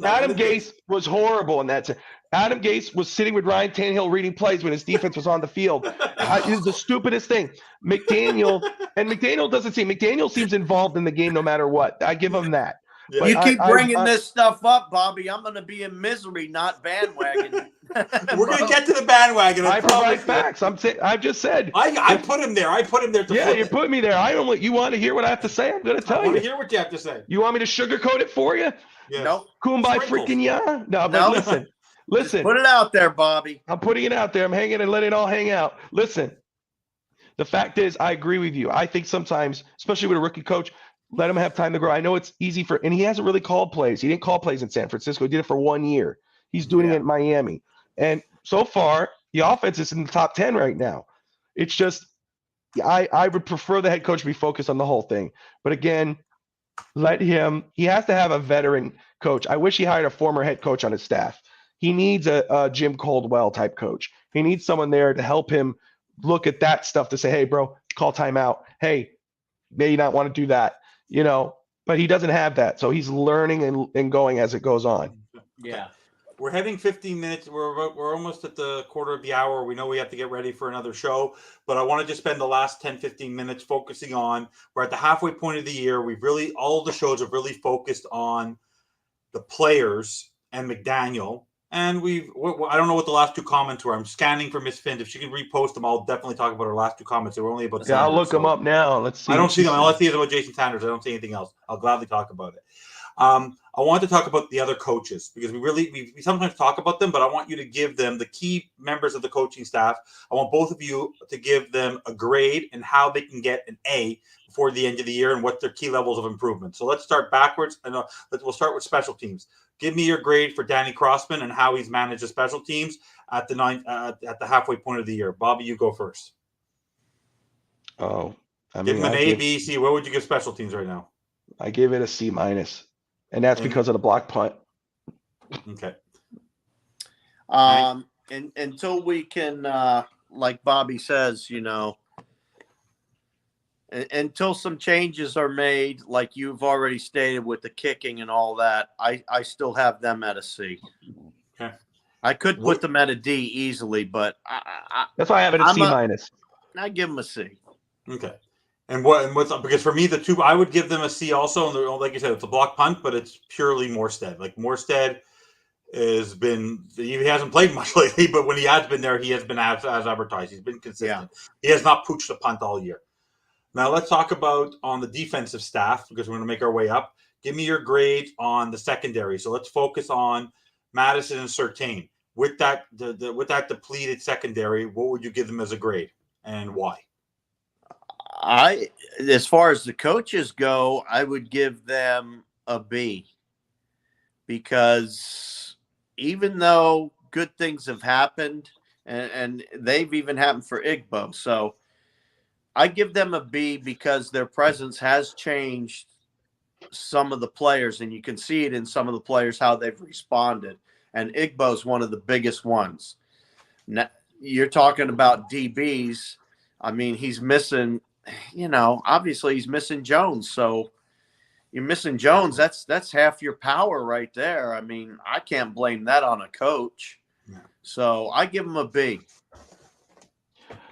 Adam Gase was horrible in that. Adam Gase was sitting with Ryan Tannehill reading plays when his defense was on the field. It was the stupidest thing. McDaniel seems involved in the game no matter what. I give him that. Yeah. You keep bringing this stuff up, Bobby. I'm going to be in misery, not bandwagon. We're going to get to the bandwagon. I provide facts. I've just said. I put him there. You put me there. You want to hear what I have to say? I'm going to tell you. I want to hear what you have to say. You want me to sugarcoat it for you? Yes. No. Kumbaya freaking yeah. No, but listen. Just put it out there, Bobby. I'm putting it out there. I'm hanging and letting it all hang out. Listen. The fact is, I agree with you. I think sometimes, especially with a rookie coach, let him have time to grow. I know it's easy and he hasn't really called plays. He didn't call plays in San Francisco. He did it for 1 year. He's doing it in Miami. And so far, the offense is in the top 10 right now. It's just, I would prefer the head coach be focused on the whole thing. But again, he has to have a veteran coach. I wish he hired a former head coach on his staff. He needs a Jim Caldwell type coach. He needs someone there to help him look at that stuff to say, hey, bro, call timeout. Hey, maybe not want to do that. But he doesn't have that. So he's learning and going as it goes on. Yeah. We're heading 15 minutes. We're almost at the quarter of the hour. We know we have to get ready for another show, but I want to just spend the last 10, 15 minutes focusing on, we're at the halfway point of the year. All of the shows have really focused on the players and McDaniel. And I don't know what the last two comments were. I'm scanning for Miss Finn. If she can repost them, I'll definitely talk about her last two comments. They were only about. Yeah, I'll look them up now. Let's see. I don't see them. All I see is about Jason Sanders. I don't see anything else. I'll gladly talk about it. I want to talk about the other coaches because we sometimes talk about them, but I want you to give them the key members of the coaching staff. I want both of you to give them a grade and how they can get an A before the end of the year and what their key levels of improvement. So let's start backwards, and we'll start with special teams. Give me your grade for Danny Crossman and how he's managed the special teams at the halfway point of the year. Bobby, you go first. Oh, give him an A, B, C. What would you give special teams right now? I give it a C-, and that's because of the block punt. Okay. And until we can, like Bobby says, until some changes are made, like you've already stated with the kicking and all that, I still have them at a C. Okay. I could put them at a D easily, but that's why I have it at C minus. I give them a C. Okay. And what's because for me the two I would give them a C also, and like you said, it's a block punt, but it's purely Morstead. Like Morstead he hasn't played much lately, but when he has been there, he has been as advertised. He's been consistent. Yeah. He has not pooched a punt all year. Now let's talk about on the defensive staff because we're going to make our way up. Give me your grade on the secondary. So let's focus on Madison and Surtain. With that with that depleted secondary, what would you give them as a grade and why? As far as the coaches go, I would give them a B because even though good things have happened and they've even happened for Igbo. So I give them a B because their presence has changed some of the players, and you can see it in some of the players, how they've responded. And Igbo's one of the biggest ones. Now, you're talking about DBs. I mean, he's missing, obviously he's missing Jones. So you're missing Jones. That's half your power right there. I mean, I can't blame that on a coach. Yeah. So I give him a B.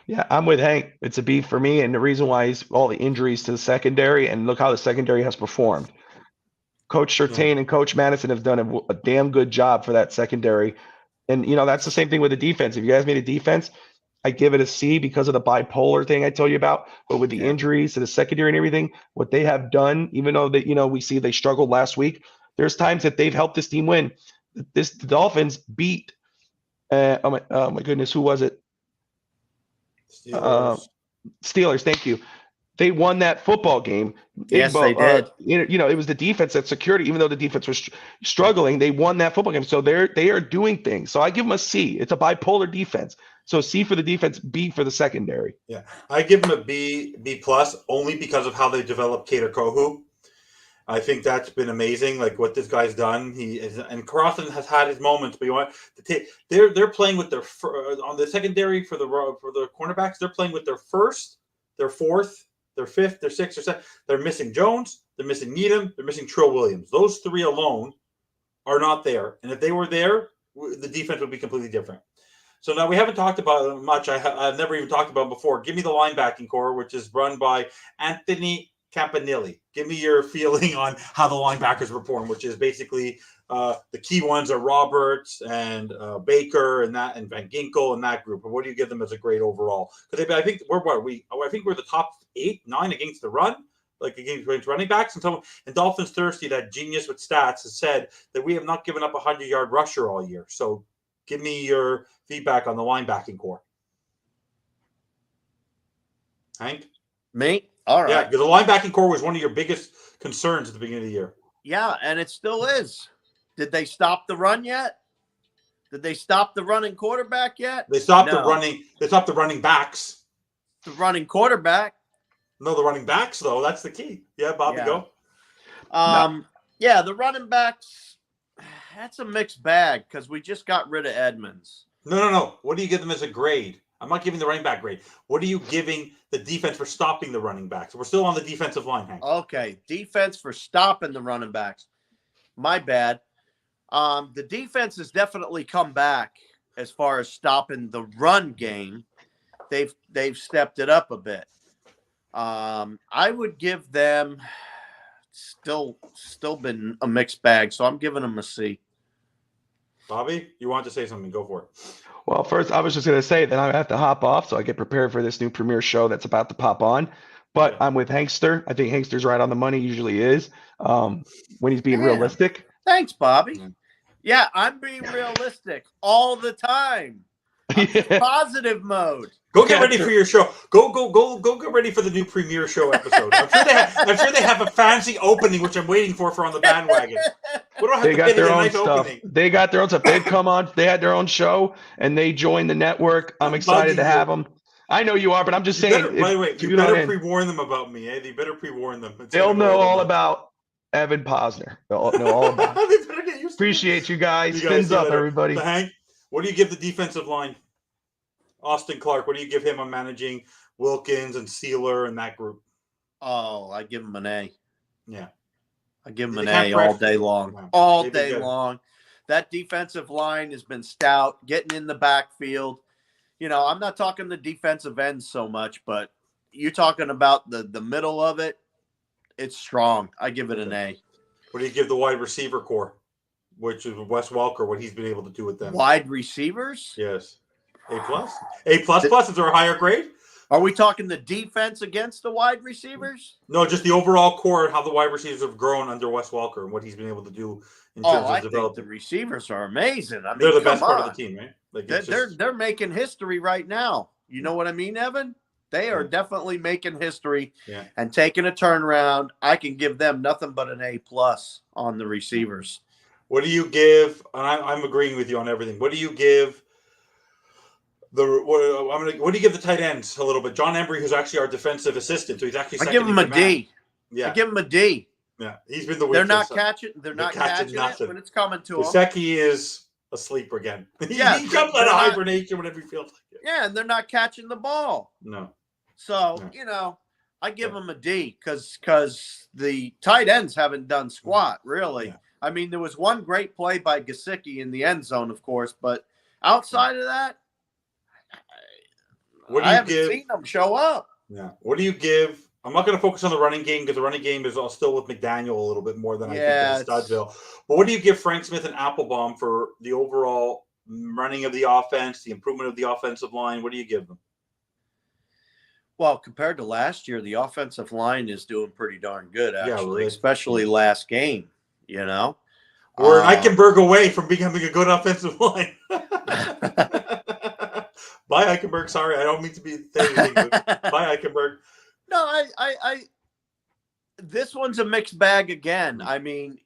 Yeah, I'm with Hank. It's a B for me. And the reason why is all the injuries to the secondary, and look how the secondary has performed. Coach Surtain and Coach Madison have done a damn good job for that secondary. And, that's the same thing with the defense. If you guys made a defense, I give it a C because of the bipolar thing I told you about. But with the injuries to the secondary and everything, what they have done, even though that, we see they struggled last week, there's times that they've helped this team win. The Dolphins beat, oh my goodness, who was it? Steelers, thank you. They won that football game. Yes, they did. It was the defense that secured it. Even though the defense was struggling, they won that football game. So they are doing things. So I give them a C. It's a bipolar defense. So C for the defense, B for the secondary. Yeah, I give them a B plus only because of how they developed Kader Kohu. I think that's been amazing. Like what this guy's done. And Crossan has had his moments, but they're playing with their on the secondary for the cornerbacks. They're playing with their first, their fourth, their fifth, their sixth, or seventh. They're missing Jones. They're missing Needham. They're missing Trill Williams. Those three alone are not there. And if they were there, the defense would be completely different. So now we haven't talked about it much. I've never even talked about it before. Give me the linebacking core, which is run by Anthony Campanile. Give me your feeling on how the linebackers perform, which is basically the key ones are Roberts and Baker and Van Ginkel and that group. And what do you give them as a grade overall? Because I think we're the top 8, 9 against the run, like against running backs. And Dolphins Thirsty, that genius with stats, has said that we have not given up a 100-yard rusher all year. So give me your feedback on the linebacking core. Hank? Me? All right. Yeah, because the linebacking core was one of your biggest concerns at the beginning of the year. Yeah, and it still is. Did they stop the run yet? Did they stop the running quarterback yet? They stopped the running. They stopped the running backs. The running quarterback. No, the running backs though. That's the key. Yeah, Bobby, go. Yeah, the running backs. That's a mixed bag because we just got rid of Edmonds. No. What do you give them as a grade? I'm not giving the running back grade. What are you giving the defense for stopping the running backs? We're still on the defensive line, Hank. Okay, defense for stopping the running backs. My bad. The defense has definitely come back as far as stopping the run game. They've stepped it up a bit. I would give them still been a mixed bag, so I'm giving them a C. Bobby, you want to say something? Go for it. Well, first, I was just going to say that I have to hop off so I get prepared for this new premiere show that's about to pop on. But I'm with Hankster. I think Hankster's right on the money, usually is, when he's being realistic. Thanks, Bobby. Yeah, I'm being realistic all the time. I'm in positive mode. Go get ready for your show. Go get ready for the new premiere show episode. I'm sure they have a fancy opening, which I'm waiting for on the bandwagon. We don't have they to got their own nice stuff. Opening. They got their own stuff. They've come on. They had their own show, and they joined the network. I'm excited to have them. I know you are, but I'm just saying. By the way, you better pre-warn them about me. You better pre-warn them. They'll know all about Evan Posner. They'll know all about it. They better get used to Appreciate you guys. Fins up, everybody. So Hank, what do you give the defensive line? Austin Clark, what do you give him on managing Wilkins and Sealer and that group? Oh, I give him an A. Yeah. I give him an A all day long. Wow. All day long. That defensive line has been stout, getting in the backfield. I'm not talking the defensive ends so much, but you're talking about the middle of it. It's strong. I give it an A. What do you give the wide receiver core, which is Wes Welker, what he's been able to do with them? Wide receivers? Yes. A+? A++ is there a higher grade? Are we talking the defense against the wide receivers? No, just the overall core, how the wide receivers have grown under Wes Welker and what he's been able to do in terms of development. Think the receivers are amazing. I mean, they're the best part of the team, right? Like they're making history right now. You know what I mean, Evan? They are definitely making history and taking a turnaround. I can give them nothing but an A+ on the receivers. What do you give? And I'm agreeing with you on everything. What do you give? What do you give the tight ends a little bit? John Embry, who's actually our defensive assistant, so he's actually I give him a D. Yeah, I give him a D. Yeah, he's been the weakest. They're not catching it when it's coming to him. Gesicki is asleep again. Yeah, he comes out of hibernation whenever he feels like it. Yeah, and they're not catching the ball. No. So I give him a D because the tight ends haven't done squat really. Yeah. I mean, there was one great play by Gesicki in the end zone, of course, but outside of that. I haven't seen them show up. Yeah. What do you give? I'm not going to focus on the running game because the running game is still with McDaniel a little bit more than I think in Studville. But what do you give Frank Smith and Applebaum for the overall running of the offense, the improvement of the offensive line? What do you give them? Well, compared to last year, the offensive line is doing pretty darn good, actually, especially last game, We're an Eichenberg away from becoming a good offensive line. Bye, Eichenberg. Sorry, I don't mean to be anything. Bye, Eichenberg. No, I this one's a mixed bag again. I mean,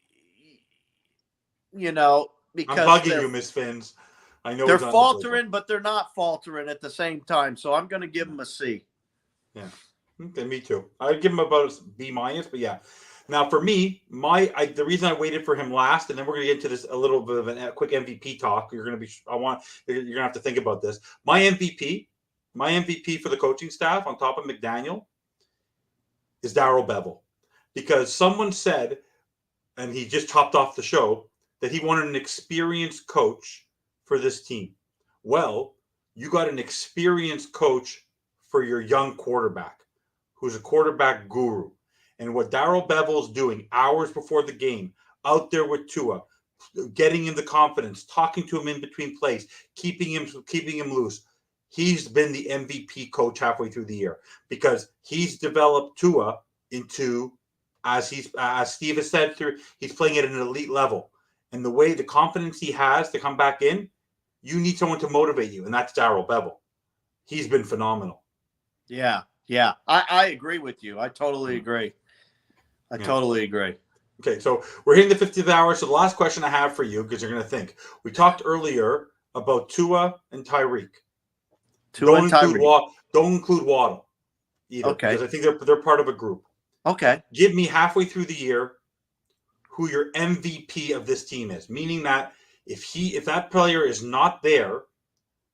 because I'm bugging you, Miss Fins. I know they're faltering, but they're not faltering at the same time. So I'm going to give them a C. Yeah, okay, me too. I'd give him about a B-, but yeah. Now, for me, the reason I waited for him last, and then we're going to get into this a little bit of a quick MVP talk. You're going to have to think about this. My MVP for the coaching staff on top of McDaniel is Darrell Bevel, because someone said, and he just topped off the show, that he wanted an experienced coach for this team. Well, you got an experienced coach for your young quarterback, who's a quarterback guru. And what Darrell Bevel's doing hours before the game, out there with Tua, getting him the confidence, talking to him in between plays, keeping him loose. He's been the MVP coach halfway through the year because he's developed Tua into, as Steve has said, he's playing at an elite level. And the confidence he has to come back in, you need someone to motivate you, and that's Darrell Bevel. He's been phenomenal. Yeah. I agree with you. I totally agree. Totally agree. Okay, so we're hitting the 50th hour. So the last question I have for you, because you're going to think. We talked earlier about Tua and Tyreek. Don't include Waddle either. Okay. Because I think they're part of a group. Okay. Give me halfway through the year who your MVP of this team is. Meaning that if that player is not there,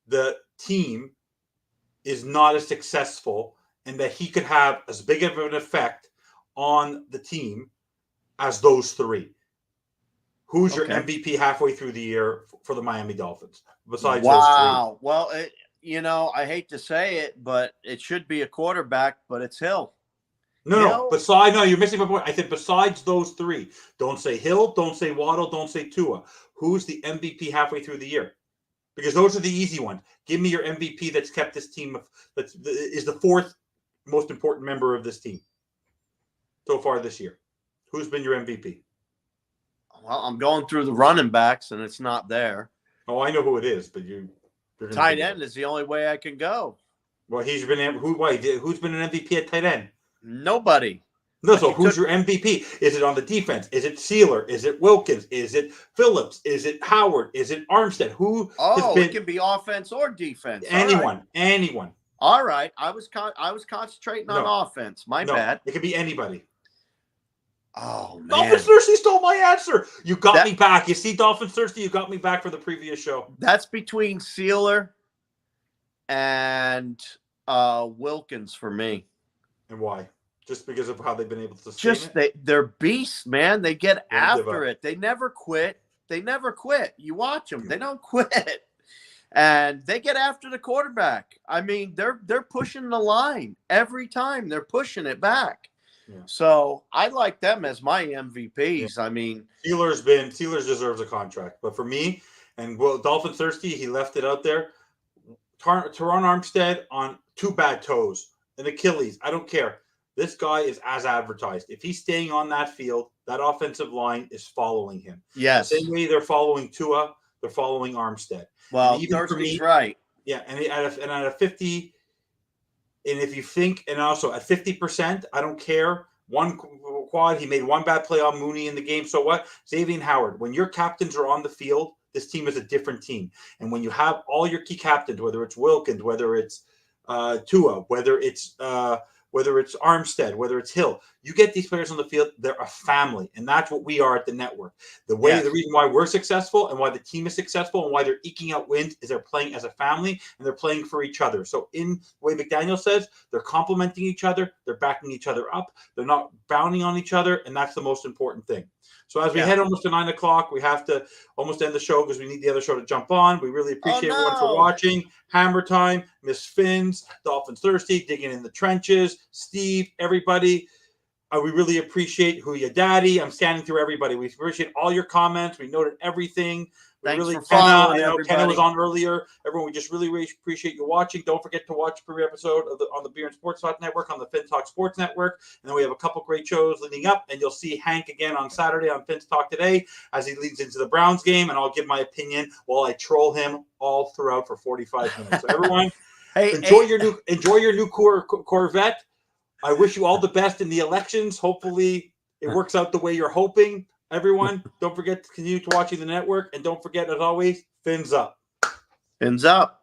the team is not as successful, and that he could have as big of an effect on the team as those three. Who's your MVP halfway through the year for the Miami Dolphins besides those three? Well, I hate to say it, but it should be a quarterback, but it's Hill. No, you're missing my point. I said besides those three. Don't say Hill, don't say Waddle, don't say Tua. Who's the MVP halfway through the year? Because those are the easy ones. Give me your MVP that's kept this team, is the fourth most important member of this team so far this year. Who's been your MVP? Well, I'm going through the running backs, and it's not there. Oh, I know who it is, but you're tight end is the only way I can go. Well, who's been an MVP at tight end? Nobody. No, so who's your MVP? Is it on the defense? Is it Sealer? Is it Wilkins? Is it Phillips? Is it Howard? Is it Armstead? It can be offense or defense. Anyone. All right. I was concentrating on offense. My bad. It could be anybody. Oh, man. Dolphins Thirsty stole my answer. You got me back. You see, Dolphins Thirsty, you got me back for the previous show. That's between Sealer and Wilkins for me. And why? Just because of how they've been able to sustain it? They're beasts, man. They get after it. They never quit. They never quit. You watch them; they don't quit, and they get after the quarterback. I mean, they're pushing the line every time. They're pushing it back. Yeah. So I like them as my MVPs. Yeah. I mean, Steelers deserves a contract, but for me, and Dolphins thirsty, he left it out there. Teron Armstead on 2 bad toes, an Achilles. I don't care. This guy is as advertised. If he's staying on that field, that offensive line is following him. Yes. The same way they're following Tua, they're following Armstead. Well, Thirsty's right. Yeah, and at a 50, and if you think, and also at 50%, I don't care. One quad, he made 1 bad play on Mooney in the game. So what? Xavier Howard, when your captains are on the field, this team is a different team. And when you have all your key captains, whether it's Wilkins, whether it's Tua, whether it's Armstead, whether it's Hill, you get these players on the field, they're a family. And that's what we are at the network. The reason why we're successful and why the team is successful and why they're eking out wins is they're playing as a family and they're playing for each other. So in the way McDaniel says, they're complementing each other, they're backing each other up, they're not bounding on each other, and that's the most important thing. So as we head almost to 9 o'clock, we have to almost end the show because we need the other show to jump on. We really appreciate everyone for watching. Hammer Time, Miss Fins, Dolphins Thirsty, Digging in the Trenches, Steve, everybody. We really appreciate Who Ya Daddy. I'm scanning through everybody. We appreciate all your comments. We noted everything. Thanks for following, Kenna was on earlier. Everyone, we just really appreciate you watching. Don't forget to watch every episode on the Beer and Sports Talk Network, on the Fin Talk Sports Network. And then we have a couple great shows leading up. And you'll see Hank again on Saturday on Fins Talk Today as he leads into the Browns game. And I'll give my opinion while I troll him all throughout for 45 minutes. So everyone, enjoy your new Corvette. I wish you all the best in the elections. Hopefully it works out the way you're hoping. Everyone, don't forget to continue to watching the network. And don't forget, as always, fins up. Fins up.